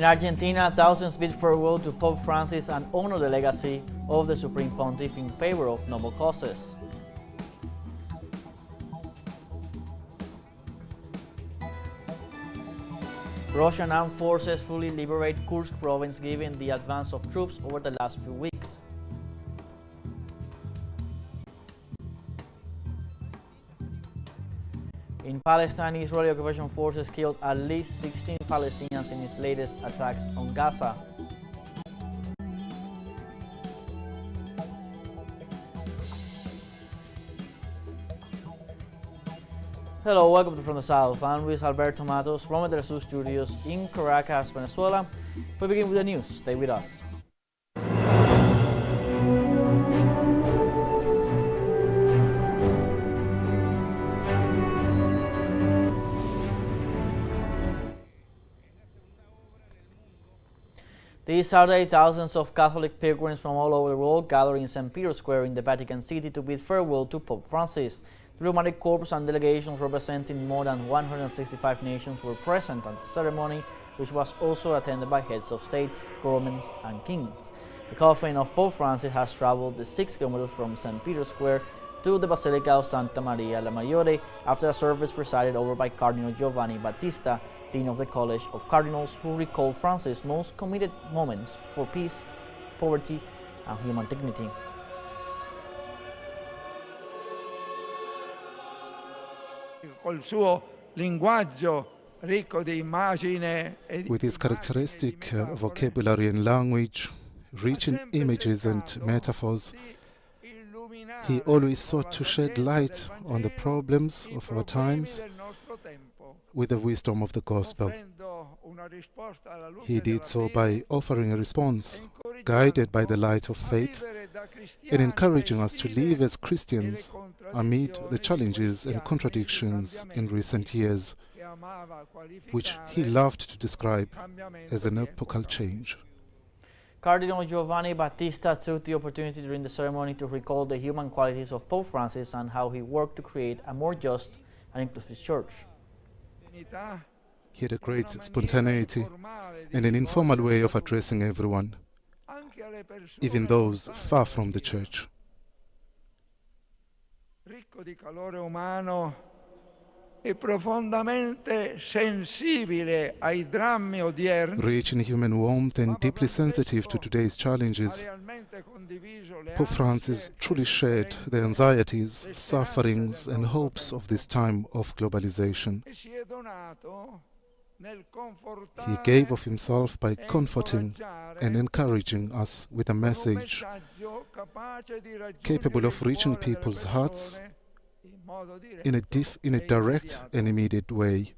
In Argentina, thousands bid farewell to Pope Francis and honor the legacy of the Supreme Pontiff in favor of noble causes. Russian armed forces fully liberate Kursk province given the advance of troops over the last few weeks. In Palestine, Israeli occupation forces killed at least 16 Palestinians in its latest attacks on Gaza. Hello, welcome to From the South. I'm Luis Alberto Matos from the teleSUR studios in Caracas, Venezuela. We begin with the news. Stay with us. This Saturday, thousands of Catholic pilgrims from all over the world gathered in St. Peter's Square in the Vatican City to bid farewell to Pope Francis. The diplomatic corps and delegations representing more than 165 nations were present at the ceremony, which was also attended by heads of states, governments, and kings. The coffin of Pope Francis has traveled the 6 kilometers from St. Peter's Square to the Basilica of Santa Maria la Maggiore after a service presided over by Cardinal Giovanni Battista, Dean of the College of Cardinals, who recalled Francis' most committed moments for peace, poverty, and human dignity. With his characteristic vocabulary and language, rich in images and metaphors, he always sought to shed light on the problems of our times with the wisdom of the gospel. He did so by offering a response, guided by the light of faith, and encouraging us to live as Christians amid the challenges and contradictions in recent years, which he loved to describe as an epochal change. Cardinal Giovanni Battista took the opportunity during the ceremony to recall the human qualities of Pope Francis and how he worked to create a more just and inclusive church. He had a great spontaneity and an informal way of addressing everyone, even those far from the church. Rich in human warmth and deeply sensitive to today's challenges, Pope Francis truly shared the anxieties, sufferings, and hopes of this time of globalization. He gave of himself by comforting and encouraging us with a message capable of reaching people's hearts in a direct and immediate way.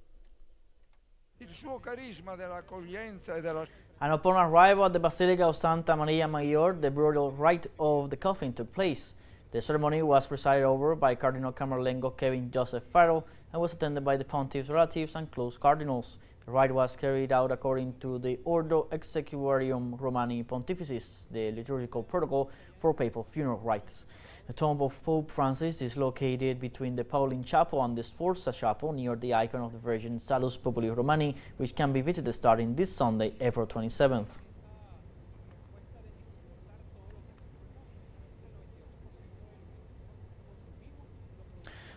And upon arrival at the Basilica of Santa Maria Maggiore, the burial rite of the coffin took place. The ceremony was presided over by Cardinal Camerlengo Kevin Joseph Farrell and was attended by the Pontiff's relatives and close cardinals. The rite was carried out according to the Ordo Exequarium Romani Pontificis, the liturgical protocol for papal funeral rites. The tomb of Pope Francis is located between the Pauline Chapel and the Sforza Chapel near the icon of the Virgin Salus Populi Romani, which can be visited starting this Sunday, April 27th.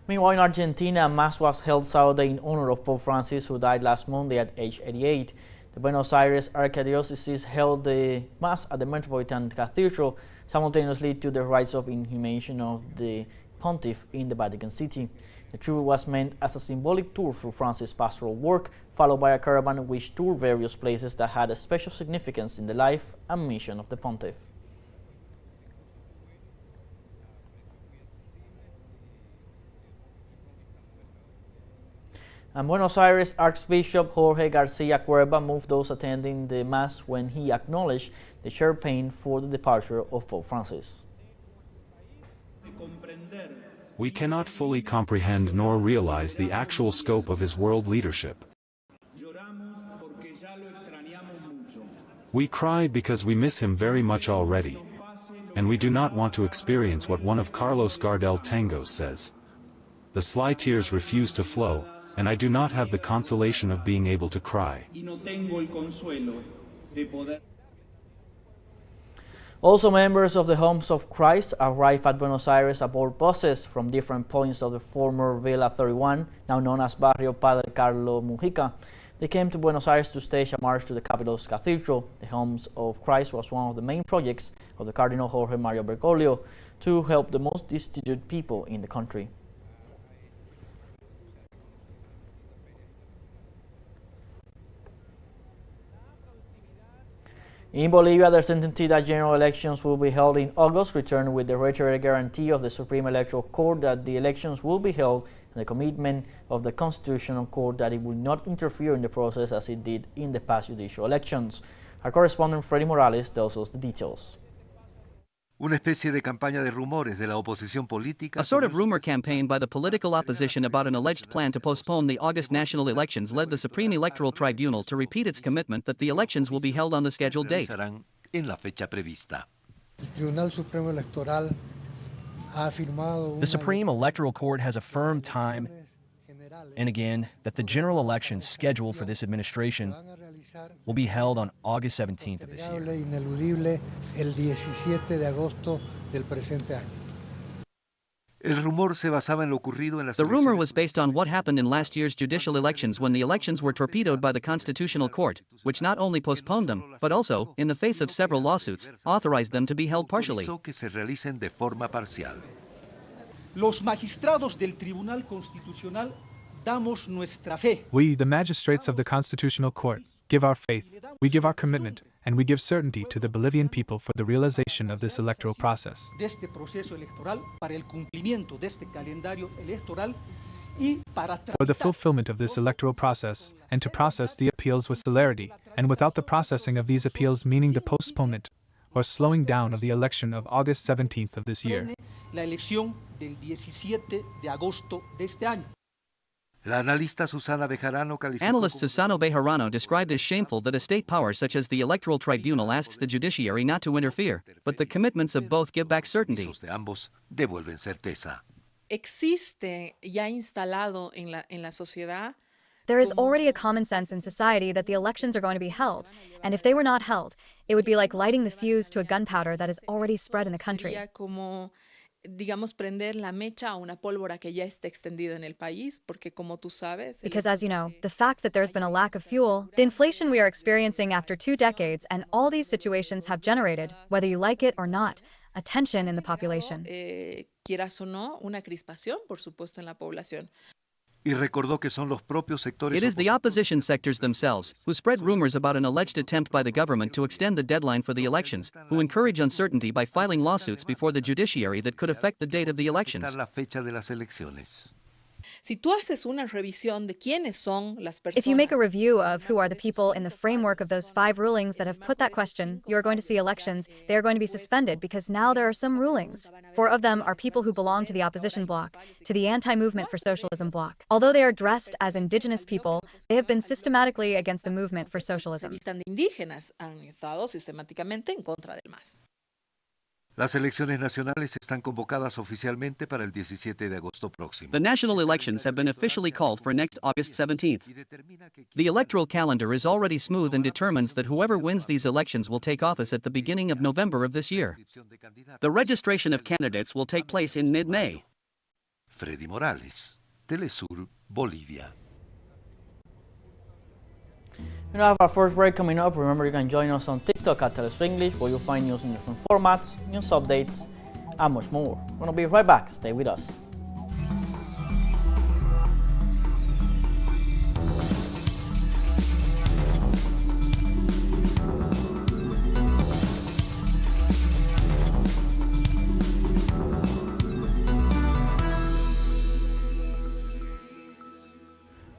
Meanwhile, in Argentina, Mass was held Saturday in honor of Pope Francis, who died last Monday at age 88. The Buenos Aires Archdiocese held the Mass at the Metropolitan Cathedral, simultaneously to the rites of inhumation of the Pontiff in the Vatican City. The tribute was meant as a symbolic tour through Francis' pastoral work, followed by a caravan which toured various places that had a special significance in the life and mission of the Pontiff. And Buenos Aires Archbishop Jorge Garcia Cuerva moved those attending the Mass when he acknowledged the shared pain for the departure of Pope Francis. We cannot fully comprehend nor realize the actual scope of his world leadership. We cry because we miss him very much already, and we do not want to experience what one of Carlos Gardel tangos says. The sly tears refuse to flow, and I do not have the consolation of being able to cry. Also, members of the Homes of Christ arrived at Buenos Aires aboard buses from different points of the former Villa 31, now known as Barrio Padre Carlo Mujica. They came to Buenos Aires to stage a march to the capital's cathedral. The Homes of Christ was one of the main projects of the Cardinal Jorge Mario Bergoglio to help the most destitute people in the country. In Bolivia, the certainty that general elections will be held in August returned with the reiterated guarantee of the Supreme Electoral Court that the elections will be held and the commitment of the Constitutional Court that it will not interfere in the process as it did in the past judicial elections. Our correspondent Freddy Morales tells us the details. Una especie de campaña de rumores de la oposición política. A sort of rumor campaign by the political opposition about an alleged plan to postpone the August national elections led the Supreme Electoral Tribunal to repeat its commitment that the elections will be held on the scheduled date. The Supreme Electoral Court has affirmed time and again that the general elections scheduled for this administration will be held on August 17th of this year. The rumor was based on what happened in last year's judicial elections when the elections were torpedoed by the Constitutional Court, which not only postponed them, but also, in the face of several lawsuits, authorized them to be held partially. Los magistrados del Tribunal Constitucional damos nuestra fe. We, the magistrates of the Constitutional Court, give our faith, we give our commitment, and we give certainty to the Bolivian people for the realization of this electoral process. De este proceso electoral para el cumplimiento de este calendario electoral y para for the fulfillment of this electoral process, and to process the appeals with celerity, and without the processing of these appeals meaning the postponement or slowing down of the election of August 17th of this year. La elección del 17 de agosto de este año. Analyst Susano Bejarano described as shameful that a state power such as the Electoral Tribunal asks the judiciary not to interfere, but the commitments of both give back certainty. Existe ya instalado en la sociedad. There is already a common sense in society that the elections are going to be held, and if they were not held, it would be like lighting the fuse to a gunpowder that is already spread in the country. Digamos, prender la mecha a una pólvora que ya está extendida en el país, porque como tú sabes... Because as you know, the fact that there's been a lack of fuel, the inflation we are experiencing after 2 decades, and all these situations have generated, whether you like it or not, a tension in the population. Quieras o no, una crispación, por supuesto, en la población. It is the opposition sectors themselves who spread rumors about an alleged attempt by the government to extend the deadline for the elections, who encourage uncertainty by filing lawsuits before the judiciary that could affect the date of the elections. Si tú haces una revisión de quiénes son las personas... If you make a review of who are the people in the framework of those 5 rulings that have put that question, you're going to see elections, they are going to be suspended because now there are some rulings. 4 of them are people who belong to the opposition bloc, to the anti-movement for socialism bloc. Although they are dressed as indigenous people, they have been systematically against the movement for socialism. Indígenas han estado sistemáticamente en contra del MAS. Las elecciones nacionales están convocadas oficialmente para el 17 de agosto próximo. The national elections have been officially called for next August 17th. The electoral calendar is already smooth and determines that whoever wins these elections will take office at the beginning of November of this year. The registration of candidates will take place in mid-May. Freddy Morales, teleSUR, Bolivia. We have our first break coming up. Remember, you can join us on TikTok at teleSUR English, where you'll find news in different formats, news updates, and much more. We're going to be right back. Stay with us.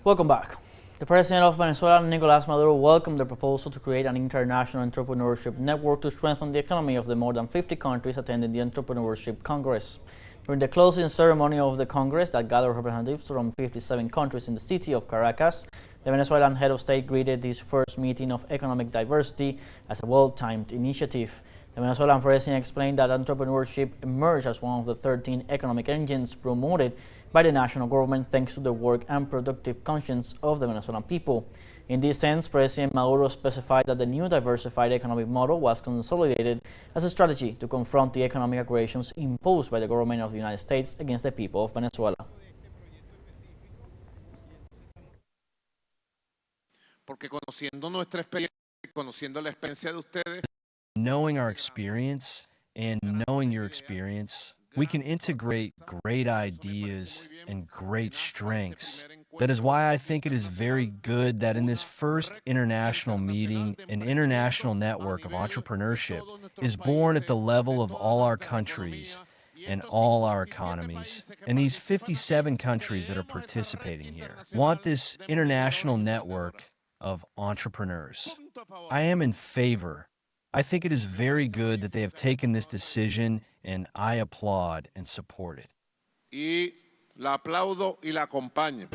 Welcome back. The President of Venezuela, Nicolás Maduro, welcomed the proposal to create an international entrepreneurship network to strengthen the economy of the more than 50 countries attending the Entrepreneurship Congress. During the closing ceremony of the Congress that gathered representatives from 57 countries in the city of Caracas, the Venezuelan head of state greeted this first meeting of economic diversity as a well-timed initiative. The Venezuelan president explained that entrepreneurship emerged as one of the 13 economic engines promoted by the national government thanks to the work and productive conscience of the Venezuelan people. In this sense, President Maduro specified that the new diversified economic model was consolidated as a strategy to confront the economic aggressions imposed by the government of the United States against the people of Venezuela. Porque conociendo nuestra experiencia, conociendo la experiencia de ustedes, knowing our experience and knowing your experience, we can integrate great ideas and great strengths. That is why I think it is very good that in this first international meeting, an international network of entrepreneurship is born at the level of all our countries and all our economies. And these 57 countries that are participating here want this international network of entrepreneurs. I am in favor. I think it is very good that they have taken this decision, and I applaud and support it. Y la aplaudo y la acompaño.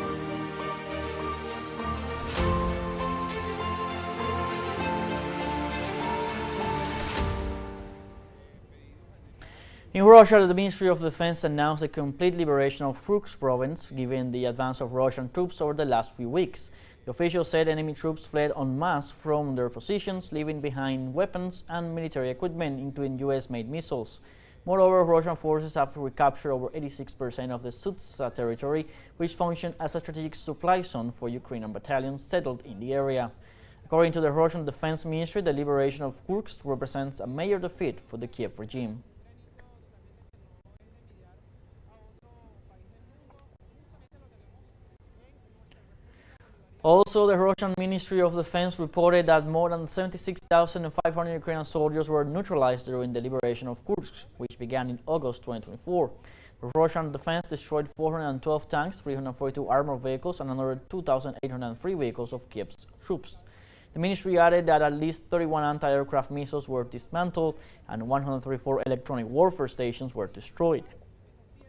In Russia, the Ministry of Defense announced the complete liberation of Kursk province, given the advance of Russian troops over the last few weeks. The official said enemy troops fled en masse from their positions, leaving behind weapons and military equipment, including U.S.-made missiles. Moreover, Russian forces have recaptured over 86% of the Sudsa territory, which functioned as a strategic supply zone for Ukrainian battalions settled in the area. According to the Russian Defense Ministry, the liberation of Kursk represents a major defeat for the Kiev regime. Also, the Russian Ministry of Defense reported that more than 76,500 Ukrainian soldiers were neutralized during the liberation of Kursk, which began in August 2024. The Russian defense destroyed 412 tanks, 342 armored vehicles, and another 2,803 vehicles of Kiev's troops. The ministry added that at least 31 anti-aircraft missiles were dismantled and 134 electronic warfare stations were destroyed,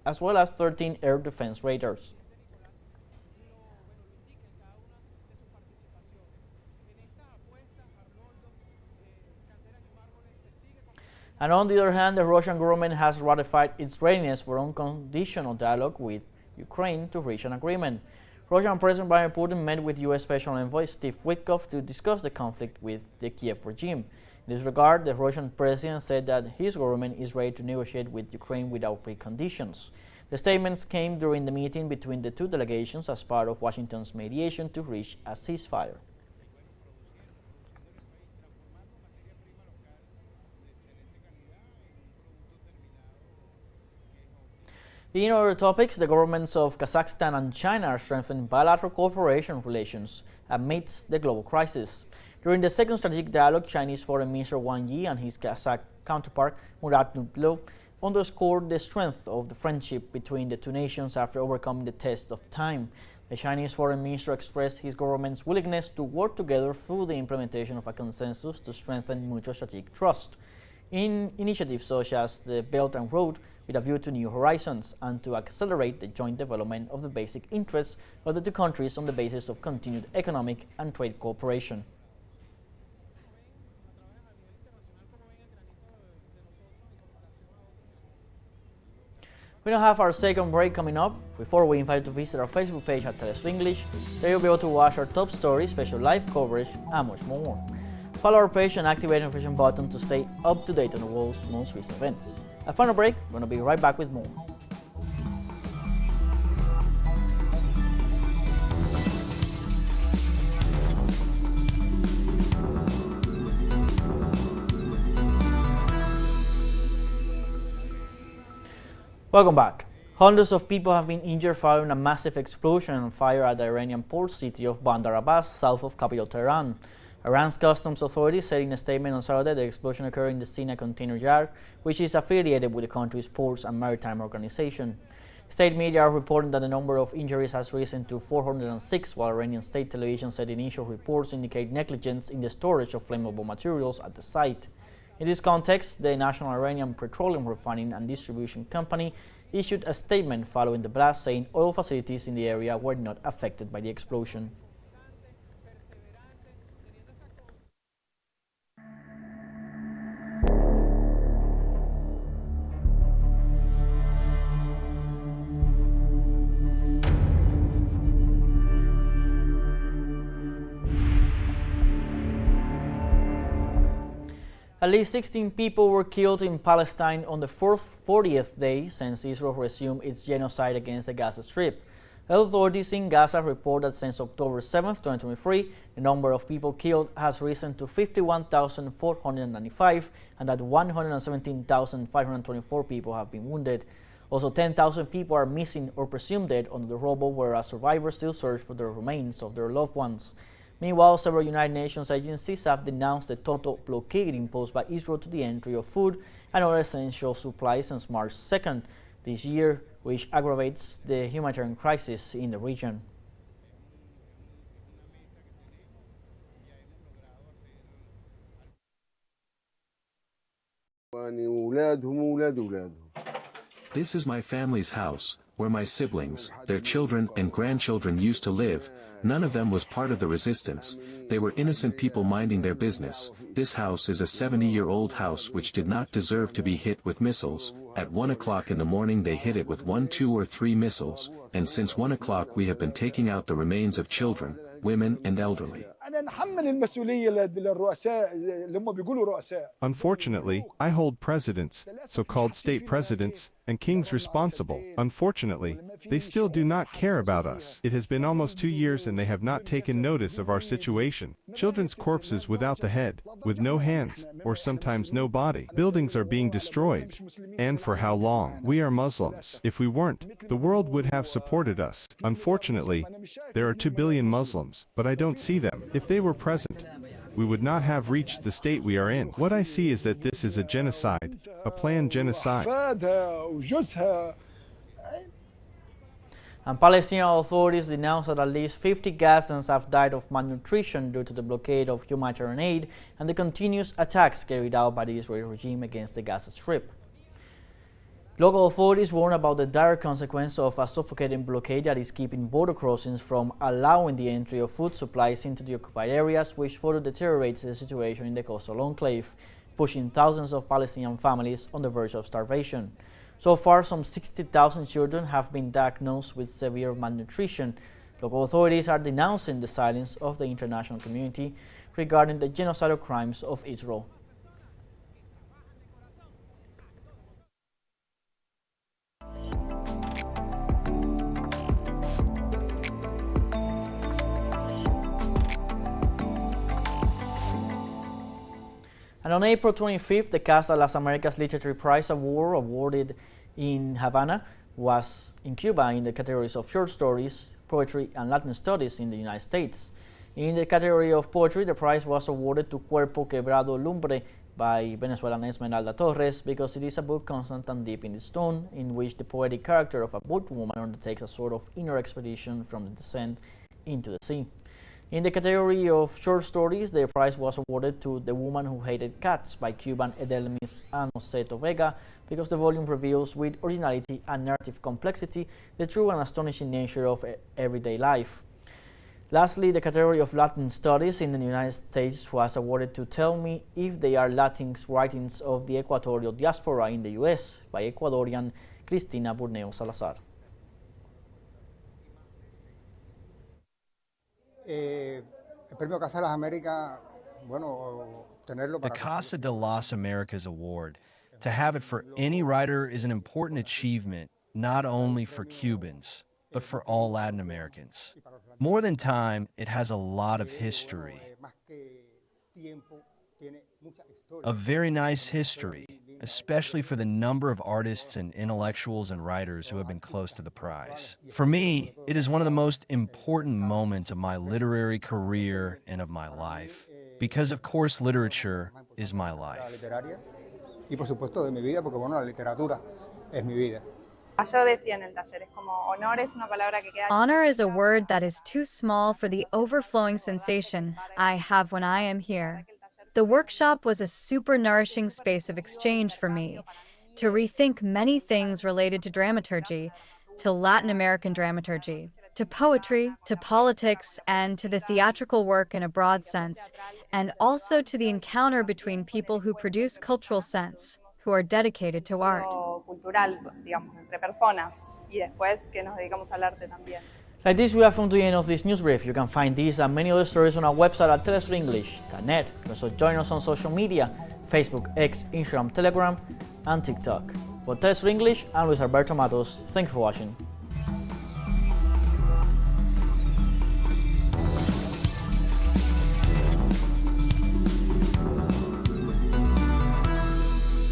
as well as 13 air defense radars. And on the other hand, the Russian government has ratified its readiness for unconditional dialogue with Ukraine to reach an agreement. Russian President Vladimir Putin met with U.S. Special Envoy Steve Witkoff to discuss the conflict with the Kiev regime. In this regard, the Russian president said that his government is ready to negotiate with Ukraine without preconditions. The statements came during the meeting between the two delegations as part of Washington's mediation to reach a ceasefire. In other topics, the governments of Kazakhstan and China are strengthening bilateral cooperation relations amidst the global crisis. During the second strategic dialogue, Chinese Foreign Minister Wang Yi and his Kazakh counterpart Murat Nurullo underscored the strength of the friendship between the two nations after overcoming the test of time. The Chinese Foreign Minister expressed his government's willingness to work together through the implementation of a consensus to strengthen mutual strategic trust in initiatives such as the Belt and Road, with a view to new horizons and to accelerate the joint development of the basic interests of the two countries on the basis of continued economic and trade cooperation. We now have our second break coming up. Before we invite you to visit our Facebook page at teleSUR English, there you'll be able to watch our top stories, special live coverage, and much more. Follow our page and activate the notification button to stay up to date on the world's most recent events. A final break, we're going to be right back with more. Welcome back. Hundreds of people have been injured following a massive explosion and fire at the Iranian port city of Bandar Abbas, south of capital Tehran. Iran's customs authorities said in a statement on Saturday the explosion occurred in the Sina container yard, which is affiliated with the country's ports and maritime organization. State media are reporting that the number of injuries has risen to 406, while Iranian state television said initial reports indicate negligence in the storage of flammable materials at the site. In this context, the National Iranian Petroleum Refining and Distribution Company issued a statement following the blast, saying oil facilities in the area were not affected by the explosion. At least 16 people were killed in Palestine on the 40th day since Israel resumed its genocide against the Gaza Strip. Authorities in Gaza report that since October 7, 2023, the number of people killed has risen to 51,495 and that 117,524 people have been wounded. Also, 10,000 people are missing or presumed dead under the rubble, whereas survivors still search for the remains of their loved ones. Meanwhile, several United Nations agencies have denounced the total blockade imposed by Israel to the entry of food and other essential supplies since March 2nd this year, which aggravates the humanitarian crisis in the region. This is my family's house, where my siblings, their children and grandchildren used to live. None of them was part of the resistance. They were innocent people minding their business. This house is a 70-year-old house which did not deserve to be hit with missiles. At 1 o'clock in the morning they hit it with 1, 2 or 3 missiles, and since 1 o'clock we have been taking out the remains of children, women and elderly. Unfortunately, I hold presidents, so-called state presidents, and kings responsible. Unfortunately, they still do not care about us. It has been almost 2 years and they have not taken notice of our situation. Children's corpses without the head, with no hands, or sometimes no body. Buildings are being destroyed. And for how long? We are Muslims. If we weren't, the world would have supported us. Unfortunately, there are 2 billion Muslims, but I don't see them. If they were present, we would not have reached the state we are in. What I see is that this is a genocide, a planned genocide. And Palestinian authorities denounced that at least 50 Gazans have died of malnutrition due to the blockade of humanitarian aid and the continuous attacks carried out by the Israeli regime against the Gaza Strip. Local authorities warn about the dire consequence of a suffocating blockade that is keeping border crossings from allowing the entry of food supplies into the occupied areas, which further deteriorates the situation in the coastal enclave, pushing thousands of Palestinian families on the verge of starvation. So far, some 60,000 children have been diagnosed with severe malnutrition. Local authorities are denouncing the silence of the international community regarding the genocidal crimes of Israel. And on April 25th, the Casa Las Americas Literary Prize Award awarded in Havana was in Cuba in the categories of short stories, poetry, and Latin studies in the United States. In the category of poetry, the prize was awarded to Cuerpo Quebrado Lumbre by Venezuelan Esmeralda Torres because it is a book constant and deep in its tone, in which the poetic character of a boat woman undertakes a sort of inner expedition from the descent into the sea. In the category of short stories, the prize was awarded to The Woman Who Hated Cats by Cuban Edelmis Anoceto Vega because the volume reveals with originality and narrative complexity the true and astonishing nature of everyday life. Lastly, the category of Latin studies in the United States was awarded to Tell Me If They Are Latinx Writings of the Equatorial Diaspora in the U.S. by Ecuadorian Cristina Burneo Salazar. The Casa de las Americas Award, to have it for any writer is an important achievement, not only for Cubans, but for all Latin Americans. More than time, it has a lot of history. A very nice history, especially for the number of artists and intellectuals and writers who have been close to the prize. For me, it is one of the most important moments of my literary career and of my life, because of course literature is my life. Honor is a word that is too small for the overflowing sensation I have when I am here. The workshop was a super nourishing space of exchange for me, to rethink many things related to dramaturgy, to Latin American dramaturgy, to poetry, to politics, and to the theatrical work in a broad sense, and also to the encounter between people who produce cultural sense, who are dedicated to art. Like this, we have come to the end of this news brief. You can find these and many other stories on our website at telesurenglish.net. Also join us on social media, Facebook, X, Instagram, Telegram, and TikTok. For TeleSUR English, I'm Luis Alberto Matos. Thank you for watching.